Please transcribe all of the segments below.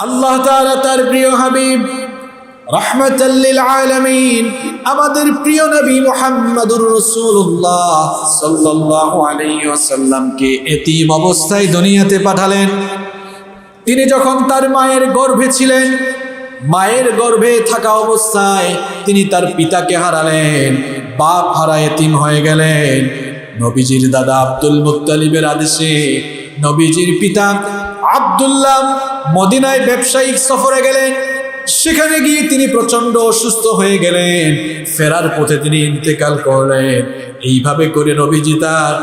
আল্লাহ তাআলা তার প্রিয় হাবিব রাহমাতাল লিল আলামিন আমাদের প্রিয় নবী মুহাম্মদুর রাসূলুল্লাহ সাল্লাল্লাহু আলাইহি ওয়াসাল্লামকে এতিম অবস্থায় দুনিয়াতে পাঠালেন। তিনি যখন তার মায়ের গর্ভে ছিলেন, মায়ের গর্ভে থাকা অবস্থায় তিনি তার পিতাকে হারালেন, বাপ হারা এতিম হয়ে গেলেন। নবীজির দাদা আব্দুল মুত্তালিবের আদেশে নবীজির পিতা আব্দুল্লাহ মদিনায় ব্যবসায়িক সফরে গেলেন। সেখানে গিয়ে তিনি প্রচন্ড অসুস্থ হয়ে গেলেন। ফেরার পথে তিনি ইন্তেকাল করলেন। এইভাবে করে নবীজি তার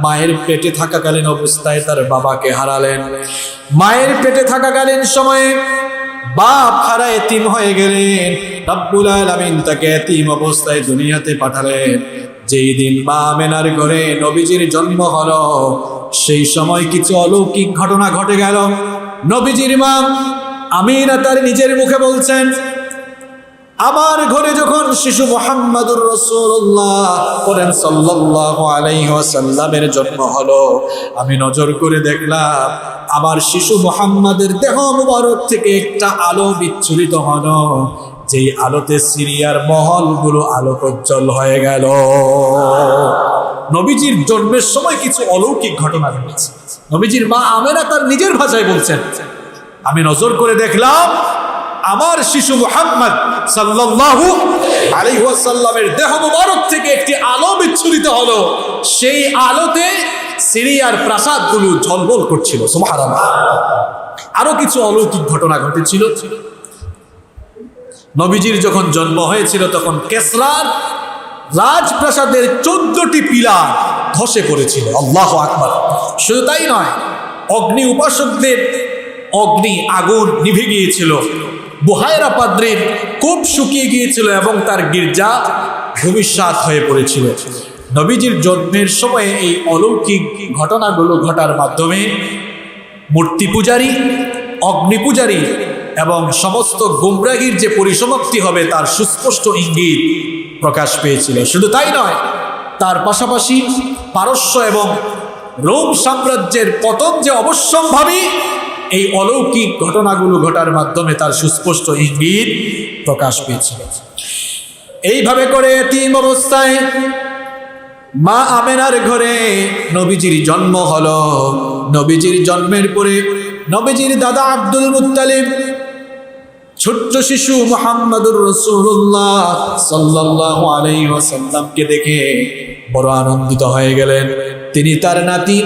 মায়ের পেটে থাকাকালীন অবস্থায় তার বাবাকে হারালেন। মায়ের পেটে থাকাকালীন সময়ে বাপ হারা এতিম হয়ে গেলেন। রব্বুল আলামিন তাকে এতিম অবস্থায় দুনিয়াতে পাঠালেন। যেই দিন মা আমেনার ঘরে নবীজির জন্ম হলো, সেই সময় কিছু অলৌকিক ঘটনা ঘটে গেল। নবীজির মা আমিনা তার নিজের মুখে বলছেন, আমার ঘরে যখন শিশু মুহাম্মদুর রাসূলুল্লাহ সাল্লাল্লাহু আলাইহি ওয়াসাল্লামের জন্ম হলো, আমি নজর করে দেখলাম আমার শিশু মুহাম্মাদের দেহ মুবারক থেকে একটা আলো বিচ্ছুরিত হলো, যেই আলোতে সিরিয়ার মহলগুলো আলোকোজ্জ্বল হয়ে গেল। নবীজির জন্মের সময় কিছু অলৌকিক ঘটনা ঘটেছে। নবীজির মা আমেনা তার নিজের ভাষায় বলছেন, আমি নজর করে দেখলাম আমার শিশু মুহাম্মদ সাল্লাল্লাহু আলাইহি ওয়াসাল্লামের দেহ মুবারক থেকে একটি আলো বিচ্ছুরিত হলো, সেই আলোতে সিরিয়ার প্রাসাদগুলো ঝলমল করছিল। সুবহানাল্লাহ। আরো কিছু অলৌকিক ঘটনা ঘটেছিল। নবীজির যখন জন্ম হয়েছিল তখন কেসরার রাজপ্রাসাদের 14টি পিলার ধসে পড়েছিল। আল্লাহু আকবার। শুধু তাই নয়, অগ্নি উপাসকদের আগুন নিভে গিয়েছিল। বুহায়রা পাদ্রীর কূপ শুকিয়ে গিয়েছিল এবং তার গির্জা ভূমিসাৎ হয়ে পড়েছিল। নবীজির জন্মের সময়ে এই অলৌকিক ঘটনাগুলো ঘটার মাধ্যমে মূর্তি পূজারী, অগ্নি পূজারী এবং সমস্ত গুমরাহির যে পরিসমাপ্তি হবে তার সুস্পষ্ট ইঙ্গিত প্রকাশ পেয়েছিল। শুধু তাই নয়, তার পাশাপাশি পারস্য এবং রোম সাম্রাজ্যের পতন যে অবশ্যম্ভাবী, এই অলৌকিক ঘটনাগুলো ঘটার মাধ্যমে তার সুস্পষ্ট ইঙ্গিত প্রকাশ পেয়েছিল। এইভাবে করে এতিম অবস্থায় মা আমেনার ঘরে নবীজির জন্ম হলো। নবীজির জন্মের পরে নবীজির দাদা আব্দুল মুত্তালিব ছোট্ট শিশু মুহাম্মদুর রাসূলুল্লাহ সাল্লাল্লাহু আলাইহি ওয়াসাল্লামকে দেখে বড় আনন্দিত হয়ে গেলেন। তিনি তার নাতি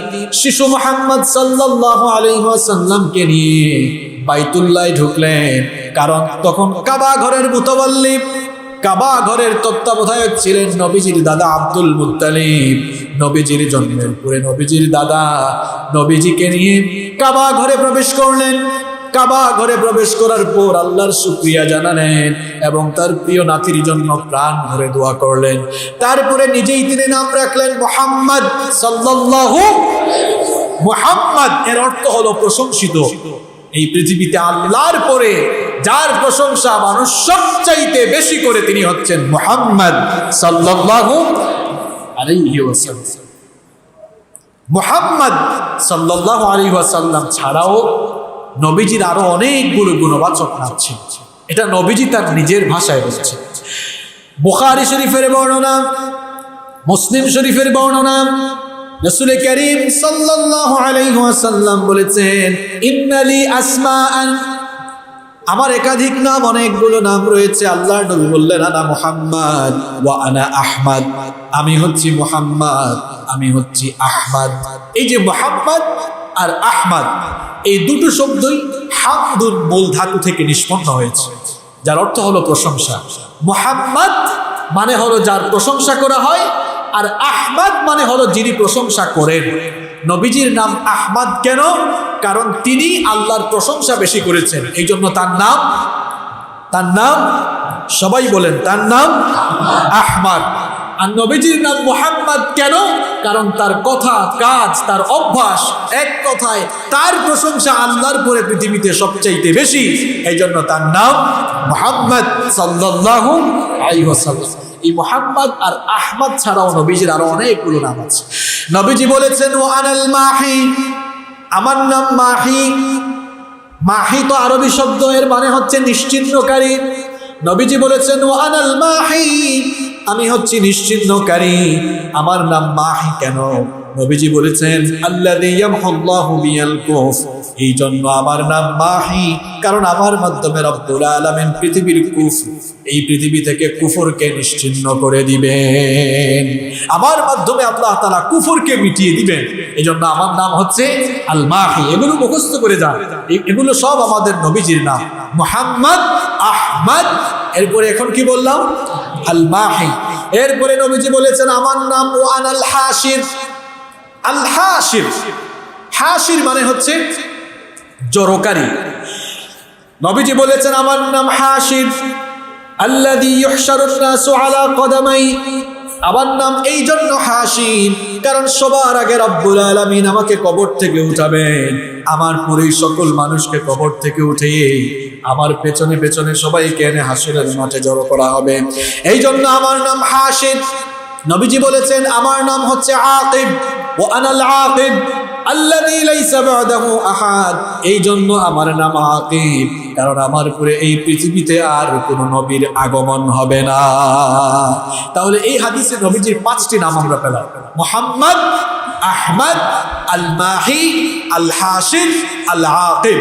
শিশু মুহাম্মদ সাল্লাল্লাহু আলাইহি ওয়াসাল্লামকে নিয়ে বাইতুল্লাহ ঢুকলেন। কারণ তখন কাবা ঘরের মুতাওয়াল্লি, কাবা ঘরের তত্ত্বাবধায়ক ছিলেন নবীজির দাদা আব্দুল মুত্তালিব। নবীজির জন্মের পরে নবীজির দাদা নবীজিকে নিয়ে কাবা ঘরে প্রবেশ করলেন। কাবা ঘরে প্রবেশ করার পর আল্লাহর শুকরিয়া জানালেন এবং তার প্রিয় নাতির জন্য প্রাণ ভরে দোয়া করলেন। তারপরে নিজেই তিনি নাম রাখলেন মুহাম্মদ সাল্লাল্লাহু। মুহাম্মদ এর অর্থ হলো প্রশংসিত। এই পৃথিবীতে আল্লাহর পরে যার প্রশংসা মানুষ সবচাইতে বেশি করে তিনি হচ্ছেন মুহাম্মদ সাল্লাল্লাহু আলাইহি ওয়াসাল্লাম। মুহাম্মদ সাল্লাল্লাহু আলাইহি ওয়াসাল্লাম ছাড়াও নবীজির আরো অনেকগুলো গুণবাচক নাম ছিল। এটা নবীজি তার নিজের ভাষায় বলছেন। বুখারী শরীফের বর্ণনা, মুসলিম শরীফের বর্ণনা, রাসূল করিম সাল্লাল্লাহু আলাইহি ওয়াসাল্লাম বলেছেন, ইন্নালি আসমাআন, আমার একাধিক নাম, অনেকগুলো নাম রয়েছে। আল্লাহর নবী বললেন, আনা মুহাম্মদ ওয়া আনা আহমদ, আমি হচ্ছি মুহাম্মদ, আমি হচ্ছি আহমদ। এই যে মুহাম্মদ আর আহমদ, এই দুটো শব্দই হামদুর মূল ধাতু থেকে নিষ্পন্ন হয়েছে, যার অর্থ হলো প্রশংসা। মুহাম্মদ মানে হলো যার প্রশংসা করা হয়, আর আহমদ মানে হলো যিনি প্রশংসা করেন। নবীজির নাম আহমদ কেন? কারণ তিনি আল্লাহর প্রশংসা বেশি করেছেন, এই জন্য তার নাম সবাই বলেন, তার নাম আহমদ। আর নবীজির নাম মুহাম্মদ কেন? কারণ তার কথা, কাজ, তার অভ্যাস, এক কথায় তার প্রশংসা আল্লাহর পরে পৃথিবীতে সবচাইতে বেশি, এই জন্য তার নাম মুহাম্মদ সাল্লাল্লাহু আলাইহি ওয়াসাল্লাম। এই মুহাম্মদ আর আহমদ ছাড়াও নবীজির আরো অনেকগুলো নাম আছে। নবীজি বলেছেন, ওয়া আনাল মাহি, আমার নাম মাহি। মাহি তো আরবি শব্দ, এর মানে হচ্ছে নিশ্চিহ্নকারী। নবীজি বলেছেন ওয়া আনাল মাহি, আমি হচ্ছি নিশ্চিহ্নকারী, আমার নাম মাহি। কেন? নবীজি বলেছেন আল্লাযী ইয়ামহুল্লাহু বিয়াল কুফর, এই জন্য আমার নাম মাহি, কারণ আমার মাধ্যমে রব্বুল আলামিন পৃথিবীর কুফর, এই পৃথিবী থেকে কুফরকে নিশ্চিহ্ন করে দিবেন। আমার মাধ্যমে আল্লাহ তাআলা কুফরকে মিটিয়ে দিবেন, এই জন্য আমার নাম হচ্ছে আল মাহি। এগুলো মুখস্থ করে যান, এগুলো সব আমাদের নবীজির নাম, মুহাম্মদ, আহমদ। এরপরে এখন কি বললাম? আল মাহি। এরপরে নবীজি বলেছেন আমার নাম ওয়া আনাল হাশির। আল হাশির, হাশির মানে হচ্ছে জড়কারী। নবীজি বলেছেন আমার নাম হাশির, আল্লাযী ইউহশারুন নাসু আলা কদামাই। আমার নাম এই জন্য হাশির, কারণ সবার আগে রব্বুল আলামিন আমাকে কবর থেকে উঠাবেন, আমার পরেই সকল মানুষকে কবর থেকে উঠিয়ে আমার পেছনে পেছনে সবাইকে এনে হাসরের মাঠে জড়ো করা হবে, এই জন্য আমার নাম হাশির। নবীজি বলেছেন আমার নাম হচ্ছে আকিব, ওয়া আনাল আকিব আল্লাযী লাইসা বা'দাহু আহাদ, এই জন্য আমার নাম আকিব, কারণ আমার পরে এই পৃথিবীতে আর কোনো নবীর আগমন হবে না। তাহলে এই হাদিসে নবীজির 5টি নাম আমরা পেলাম, মুহাম্মদ, আহমদ, আল মাহি, আল হাশির, আল আকিব।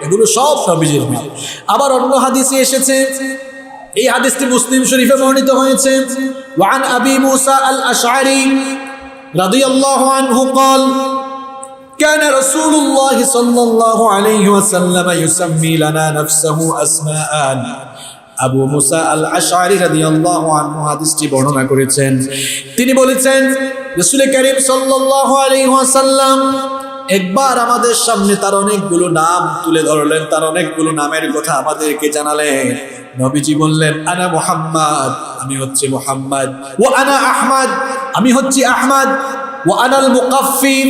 এগুলো সব নবীজির নাম। আবার অন্য হাদিসে এসেছে, এই হাদিসটি মুসলিম শরীফে বর্ণিত হয়েছে, ওয়ান আবি মুসা আল আশআরি রাদিয়াল্লাহু আনহু قال كان رسول الله صلى الله عليه وسلم يسمي لنا نفسه أسماء। আবু মুসা আল আশআরি রাদিয়াল্লাহু আনহু হাদিসটি বর্ণনা করেছেন। তিনি বলেছেন রাসূল করিম সাল্লাল্লাহু আলাইহি ওয়াসাল্লাম একবার আমাদের সামনে তার অনেকগুলো নাম তুলে ধরলেন, তার অনেকগুলো নামের কথা আমাদেরকে জানালেন। নবীজি বললেন আনা মুহাম্মদ, আমি হচ্ছি মুহাম্মদ, ওয়া আনা আহমদ, আমি হচ্ছি আহমদ, ওয়া আনাল মুকাফফিফ,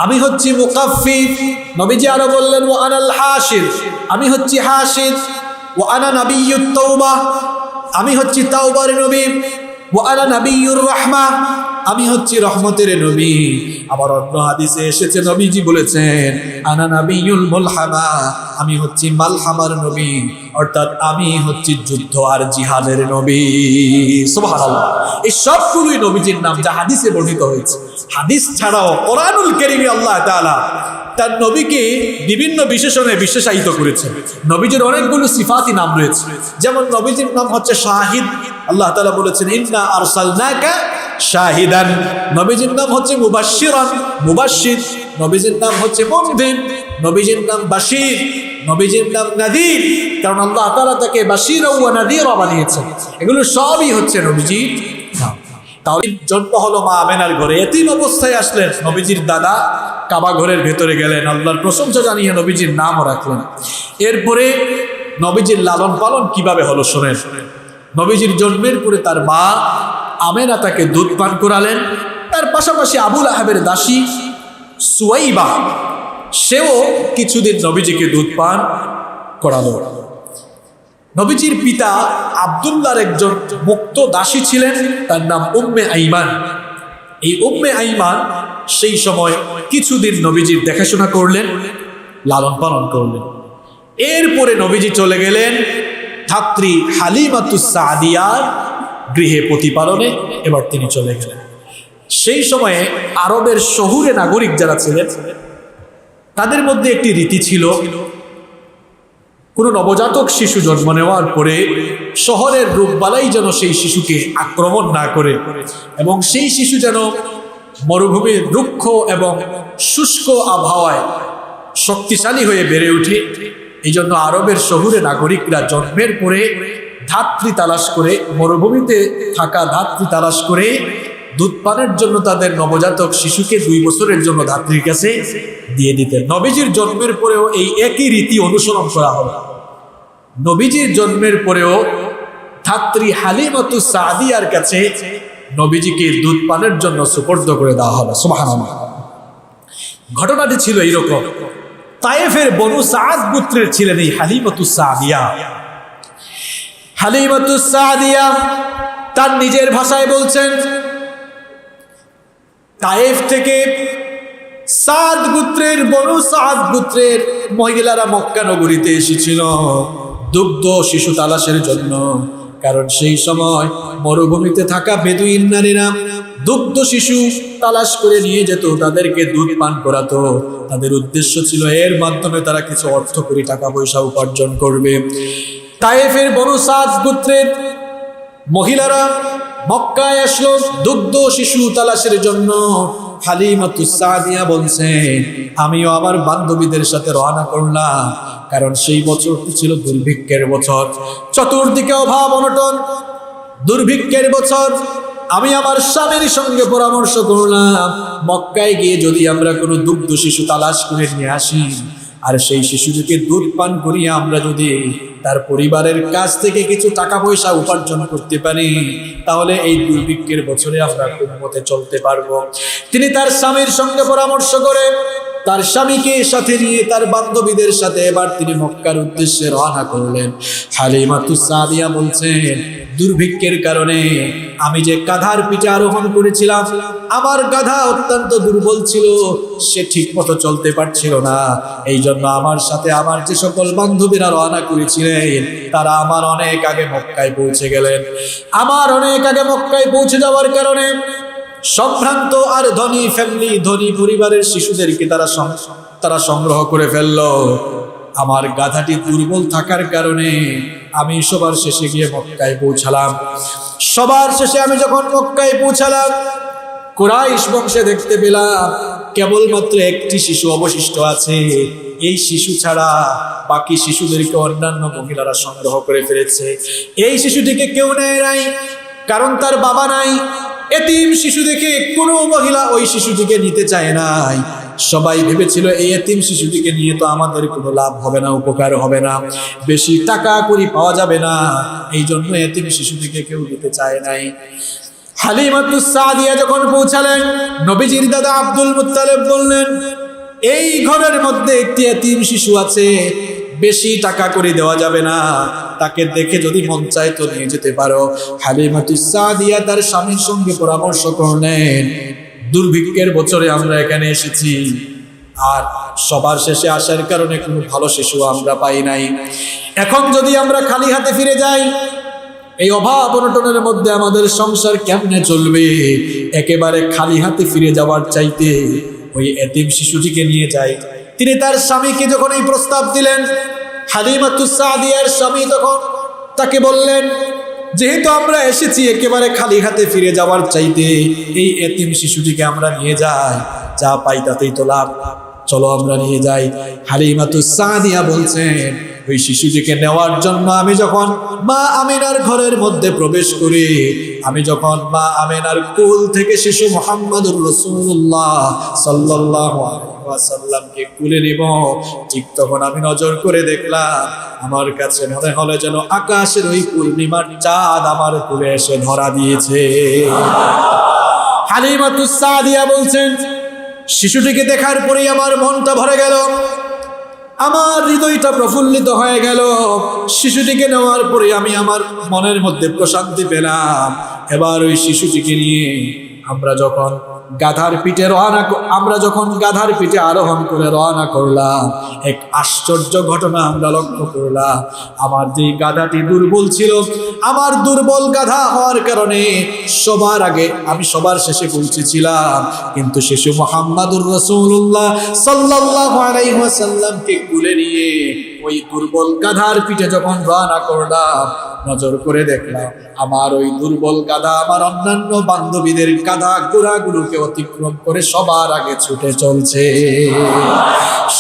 আমি হচ্ছি মুকাফফিফ। নবীজি আরো বললেন ওয়া আনাল হাশির, আমি হচ্ছি হাশির, ওয়া আনা নাবিয়্যুত তাওবাহ, আমি হচ্ছি তাওবার নবী, ওয়া আনা নাবিয়্যুর রাহমাহ, আমি হচ্ছি রহমতের নবী। আবার অন্য হাদিসে এসেছে নবীজি বলেছেন আনা নাবিয়্যুল মুলহামা, আমি হচ্ছি মালহামার নবী, অর্থাৎ আমি হচ্ছি যুদ্ধ আর জিহাদের নবী। সুবহানাল্লাহ। এই সবগুলোই নবীজির নাম যা হাদিসে বর্ণিত হয়েছে। হাদিস ছাড়াও কোরআনুল কারীমে আল্লাহ তাআলা তার নবীকে বিভিন্ন বিশেষণে বিশেষায়িত করেছেন। নবীজির অনেকগুলো সিফাতি নাম রয়েছে, যেমন নবীজির নাম হচ্ছে শাহিদ। আল্লাহ তাআলা বলেছেন ইন্না আরসালনাকা শাহিদান। নবীজির নাম হচ্ছে মুবাশশিরান, মুবাশশির। নবীজির নাম হচ্ছে মুনযির, নবীজির নাম বাশীর, নবীজির নাম নাযীর, কারণ আল্লাহ তাআলা তাকে বাশীরা ওয়া নাযীরা বানিয়েছেন। এগুলো সবই হচ্ছে নবীজির নাম। তাহলে জন্ম হলো মা আমেনার ঘরে, এতিম অবস্থায় আসলেন, নবীজির দাদা কাবা ঘরের ভেতরে গেলেন, আল্লাহর প্রশংসা জানিয়ে নবীজির নামও রাখলেন। এরপরে নবীজির লালন পালন কিভাবে হলো শোনেন। নবীজির জন্মের পরে তার মা আমেনা তাকে দুধ পান করালেন, তার পাশাপাশি আবুল আহাবের দাসী সুয়াইবা, সেও কিছুদিন নবীজিকে দুধ পান করালো। নবীজির পিতা আব্দুল্লাহর একজন মুক্ত দাসী ছিলেন, তার নাম উম্মে আইমান। এই উম্মে আইমান সেই সময় কিছুদিন নবীজির দেখাশোনা করলেন, লালন পালন করলেন। এরপরে নবীজি চলে গেলেন ধাত্রী হালিমাতুস সাদিয়ার গৃহে প্রতিপালনে। এবার তিনি চলে গেলেন। সেই সময়ে আরবের শহুরে নাগরিক যারা ছিলেন তাদের মধ্যে একটি রীতি ছিল, কোনো নবজাতক শিশু জন্ম নেওয়ার পরে শহরের রোগবালাই যেন সেই শিশুকে আক্রমণ না করে এবং সেই শিশু যেন মরুভূমির রুক্ষ এবং শুষ্ক আবহাওয়ায় শক্তিশালী হয়ে বেড়ে ওঠে। এই জন্য আরবের শহুরে নাগরিকরা জন্মের পরে ধাত্রী তালাশ করে, মরুভূমিতে থাকা ধাত্রী তালাশ করে দুধ পানের জন্য তাদের নবজাতক শিশুকে 2 বছরের জন্য ধাত্রীর কাছে দিয়ে দিতেন। নবীজির জন্মের পরেও এই একই রীতি অনুসরণ করা হলো। নবীজির জন্মের পরেও ধাত্রী হালিমাতুস সাদিয়ার কাছে নবীজিকে দুধ পানের জন্য সুপর্দ করে দেওয়া হলো। সুবহানাল্লাহ। ঘটনাটি ছিল এইরকম, তায়েফের বনু সাদ গোত্রের ছিলেন এই হালিমাতুস সাদিয়া। হালিমাতুস সাদিয়া তার নিজের ভাষায় বলছেন, তায়েফ থেকে সাদ গোত্রের, বনু সাদ গোত্রের মহিলারা মক্কা নগরীতে এসেছিল দুগ্ধ শিশু তালাশের জন্য। কারণ সেই সময় মরুভূমিতে থাকা বেদুইন নারীরা দুগ্ধ শিশু তালাশ করে নিয়ে যেত, তাদেরকে দুধ পান করাতো। তাদের উদ্দেশ্য ছিল এর মাধ্যমে তারা কিছু অর্থকরী টাকা পয়সা উপার্জন করবে। তায়েফের বনু সাদ গোত্রের মহিলারা মক্কায় আসলো দুগ্ধ শিশু তালাশের জন্য। হালিমাতুস সাদিয়া বলছেন, আমিও আমার বান্ধবীদের সাথে রওনা করলাম। কারণ সেই বছরটি ছিল দুর্ভিক্ষের বছর, চতুর্দিকে অভাব অনটন, দুর্ভিক্ষের বছর। আমি আমার স্বামীর সঙ্গে পরামর্শ করলাম, মক্কায় গিয়ে যদি আমরা কোনো দুগ্ধ শিশু তালাশ করে নিয়ে আসি, আর সেই শিশুটিকে দুধ পান করিয়ে আমরা যদি তার পরিবারের কাছ থেকে কিছু টাকা পয়সা উপার্জন করতে পারি, তাহলে এই দুর্ভিক্ষের বছরে আমরা কোন মতে চলতে পারবো। তিনি তার স্বামীর সঙ্গে পরামর্শ করে তার স্বামীকে সাথে নিয়ে তার বান্ধবীদের সাথে এবার তিনি মক্কার উদ্দেশ্যে রওনা করলেন। হালিমাতুস সাদিয়া বলছেন, দুর্ভিক্ষের কারণে আমি যে গাধার পিঠে আরোহণ করেছিলাম, আমার গাধা অত্যন্ত দুর্বল ছিল, সে ঠিক মতো চলতে পারছিল না। এই জন্য আমার সাথে আমার যে সকল বান্ধবীরা রওনা করেছিলেন, তারা আমার অনেক আগে মক্কায় পৌঁছে গেলেন। আমার অনেক আগে মক্কায় পৌঁছে যাওয়ার কারণে সম্ভ্রান্ত আর ধনী ফ্যামিলি, ধনী পরিবারের শিশুদেরকে তারা সংগ্রহ করে ফেললো। আমার গাধাটি দুর্বল থাকার কারণে আমি সবার শেষে গিয়ে মক্কায় পৌঁছালাম। সবার শেষে আমি যখন মক্কায় পৌঁছালাম, কুরাইশ বংশে দেখতে পেলাম কেবলমাত্র একটি শিশু অবশিষ্ট আছে। এই শিশু ছাড়া বাকি শিশুদেরকে অন্যান্য মহিলারা সংগ্রহ করে ফেলেছে। এই শিশুটিকে কেউ নেয় নাই, কারণ তার বাবা নাই। এতিম শিশু দেখে কোনো মহিলা ওই শিশুটিকে নিতে চায় নাই। সবাই ভেবেছিল এই এতিম শিশুটিকে নিয়ে তো আমাদের কোনো লাভ হবে না, উপকার হবে না, বেশি টাকা করি পাওয়া যাবে না, এই জন্য এতিম শিশুটিকে কেউ নিতে চায় নাই। হালিমাতুস সাদিয়া যখন পৌঁছালেন, নবীজির দাদা আব্দুল মুত্তালিব বললেন, এই ঘরের মধ্যে একটি এতিম শিশু আছে, বেশি টাকা করে দেওয়া যাবে না, তাকে দেখে যদি মন চায় তো নিয়ে যেতে পারো। হালিমাতুস সাদিয়া তার স্বামীর সঙ্গে পরামর্শ করলেন, দুর্ভিক্ষের বছরে আমরা এখানে এসেছি, আর সবার শেষে আসার কারণে কোনো ভালো শিশু আমরা পাই নাই। এখন যদি আমরা খালি হাতে ফিরে যাই, এই অভাব অনটনের মধ্যে আমাদের সংসার কেমনে চলবে? একেবারে খালি হাতে ফিরে যাওয়ার চাইতে ওই এতিম শিশুটিকে নিয়ে যাই। তিনি তার স্বামীকে যখন এই প্রস্তাব দিলেন, হালিমাতুস সাদিয়ার স্বামী তখন তাকে বললেন, যেহেতু আমরা এসেছি একেবারে খালি হাতে ফিরে যাওয়ার চাইতে এই এতিম শিশুটিকে আমরা নিয়ে যাই, যা পাই তাতেই তো লাভ, চলো আমরা নিয়ে যাই। হালিমাতুস সাদিয়া বলছেন, ওই শিশুটিকে নেওয়ার জন্য আমি যখন মা আমিনার ঘরের মধ্যে প্রবেশ করি, আমি যখন মা আমিনার কোল থেকে শিশু মুহাম্মদুর রাসূলুল্লাহ সাল্লাল্লাহু আলাইহি ওয়াসাল্লামকে কুলে নিব, ঠিক তখন আমি নজর করে দেখলাম, আমার কাছে মনে হলো যেন আকাশের ওই পূর্ণিমার চাঁদ আমার কুলে এসে ধরা দিয়েছে। হালিমাতুস সাদিয়া বলছেন, শিশুটিকে দেখার পরেই আমার মনটা ভরে গেল, আমার হৃদয়টা প্রফুল্লিত হয়ে গেল। শিশুটিকে নেওয়ার পরে আমি আমার মনের মধ্যে প্রশান্তি পেলাম। এবার ওই শিশুটিকে নিয়ে আমরা যখন গাধার পিঠে আরোহণ করে রওনা করলাম, এক আশ্চর্য ঘটনা আমরা লক্ষ্য করলাম। আমার যে গাধাটি দুর্বল ছিল, আমার দুর্বল গাধা হওয়ার কারণে সবার আগে আমি সবার শেষে পৌঁছেছিলাম, কিন্তু শিশু মুহাম্মদুর রাসূলুল্লাহ সাল্লাল্লাহু আলাইহি ওয়াসাল্লামকে কুলে নিয়ে ওই দুর্বল গাধার পিঠে যখন রওনা করলাম, নজর করে দেখলাম আমার ওই দুর্বল গাধা আমার অন্যান্য বান্ধবীদের গাধা ঘোড়াগুলোকে অতিক্রম করে সবার আগে ছুটে চলছে।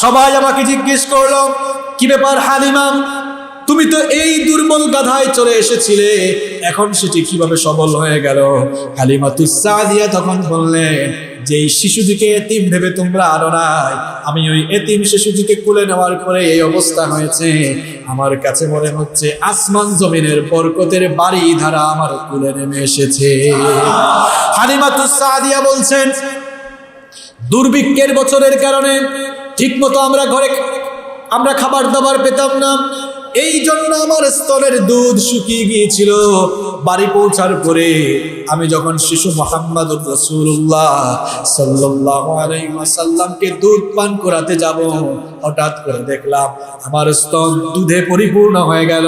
সবাই আমাকে জিজ্ঞেস করলো, কি ব্যাপার হালিমা, তুমি তো এই দুর্বল গাধায় চলে এসেছিলে, এখন সেটি কিভাবে সবল হয়ে গেল? হালিমাতুস সাদিয়া তখন বললেন, যে শিশুটিকে এতিম ভেবে তোমরা আনো নাই, আমি ওই এতিম শিশুটিকে কুলে নেওয়ার পরে এই অবস্থা হয়েছে। আমার কাছে মনে হচ্ছে আসমান জমিনের বরকতের বাড়ি ধারা আমার কুলে নেমে এসেছে। হালিমাতুস সাদিয়া বলছেন, দুর্ভিক্ষের বছরের কারণে ঠিকমতো আমরা খাবার দাবার পেতাম না। এই জন্য আমার স্তনের দুধ শুকিয়ে গিয়েছিল। বাড়ি পৌঁছার পরে আমি যখন শিশু মুহাম্মদুর রাসূলুল্লাহ সাল্লাল্লাহু আলাইহি ওয়াসাল্লামকে দুধ পান করাতে যাব, হঠাৎ করে দেখলাম আমার স্তন দুধে পরিপূর্ণ হয়ে গেল।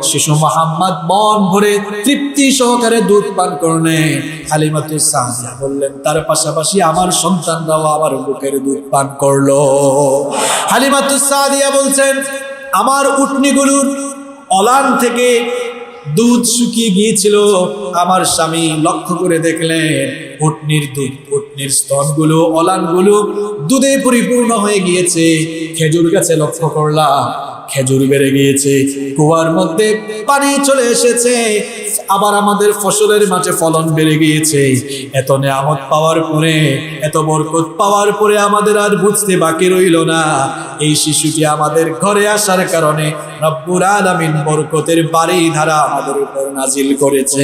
শিশু মুহাম্মদ মন ভরে তৃপ্তি সহকারে দুধ পান করলেন। হালিমাতুস সাদিয়া বললেন, তার পাশাপাশি আমার সন্তানরাও আমার বুকের দুধ পান করলো। হালিমাতুস সাদিয়া বলছেন, আমার উটনিগুলোর অলান থেকে দুধ শুকিয়ে গিয়েছিল। আমার স্বামী লক্ষ্য করে দেখলেন উটনির দুধ, উটনির স্তনগুলো, অলানগুলো দুধে পরিপূর্ণ হয়ে গিয়েছে। খেজুর গাছে লক্ষ্য করলাম খেজুর বেড়ে গিয়েছে, কুয়ার মধ্যে পানি চলে এসেছে, আবার আমাদের ফসলের মাঠে ফলন বেড়ে গিয়েছে। এত নিয়ামত পাওয়ার পরে, এত বরকত পাওয়ার পরে আমাদের আর বুঝতে বাকি রইল না এই শিশুটি আমাদের ঘরে আসার কারণে রব্বুল আলামিন বরকতের বাড়ি ধারা আমাদের উপর নাজিল করেছে।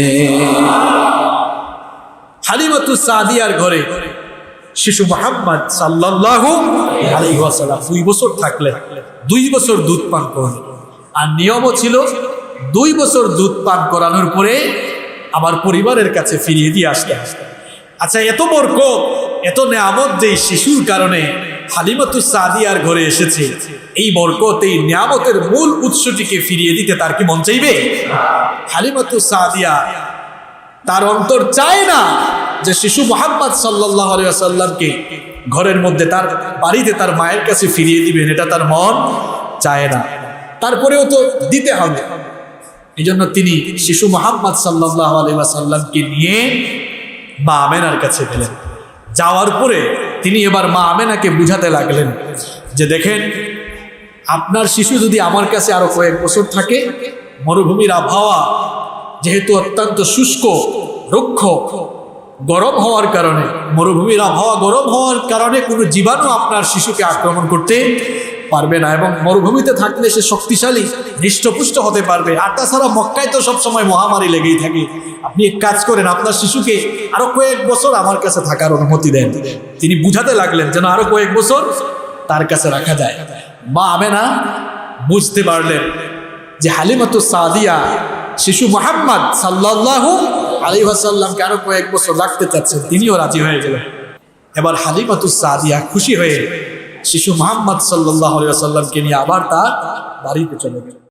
হালিমাতুস সাদিয়ার ঘরে শিশু মুহাম্মদ সাল্লাল্লাহু আলাইহি ওয়াসাল্লাম 2 বছর থাকলেন, 2 বছর দুধ পান করলেন। আর নিয়মও ছিল 2 বছর দুধ পান করানোর পরে আবার পরিবারের কাছে ফিরিয়ে দিয়ে আসতে। আচ্ছা, এত বরকত, এত নিয়ামত যে শিশুর কারণে হালিমাতুস সাদিয়ার ঘরে এসেছে, এই বরকত, এই নিয়ামতের মূল উৎসটিকে ফিরিয়ে দিতে তার কি মন চাইবে? হালিমাতুস সাদিয়া, তার অন্তর চায় না যে শিশু মুহাম্মদ সাল্লাল্লাহু আলাইহি ওয়াসাল্লামকে ঘরের মধ্যে, তার বাড়িতে, তার মায়ের কাছে ফিরিয়ে দিবেন, এটা তার মন চায় না। তারপরেও তো দিতে হবে। এই জন্য তিনি শিশু মুহাম্মদ সাল্লাল্লাহু আলাইহি ওয়াসাল্লামকে নিয়ে মা আমেনার কাছে গেলেন। যাওয়ার পরে তিনি এবার মা আমেনাকে বুঝাতে লাগলেন যে, দেখেন, আপনার শিশু যদি আমার কাছে আরো কয়েক বছর থাকে, মরুভূমির আবহাওয়া যেহেতু অত্যন্ত শুষ্ক, রুক্ষ, গরম হওয়ার কারণে, মরুভূমির আবহাওয়া গরম হওয়ার কারণে কোনো জীবাণু আপনার শিশুকে আক্রমণ করতে পারবে না, এবং মরুভূমিতে থাকলে সে শক্তিশালী, হৃষ্টপুষ্ট হতে পারবে। আর তাছাড়া মক্কায় তো সবসময় মহামারী লেগেই থাকে। আপনি এক কাজ করেন, আপনার শিশুকে আরো কয়েক বছর আমার কাছে থাকার অনুমতি দেন। তিনি বুঝাতে লাগলেন যেন আরো কয়েক বছর তার কাছে রাখা যায়। মা আমেনা বুঝতে পারলেন যে হালিমাতুস সাদিয়া শিশু মুহাম্মদ সাল্লাল্লাহু আলাইহি ওয়াসাল্লামকে আরো কয়েক বছর রাখতে চাচ্ছেন, তিনিও রাজি হয়ে গেলেন। এবার হালিমাতুস সাদিয়া খুশি হয়ে শিশু মুহাম্মদ সাল্লাল্লাহু আলাইহি ওয়াসাল্লামকে নিয়ে আবার তার বাড়িতে চলে গেলেন।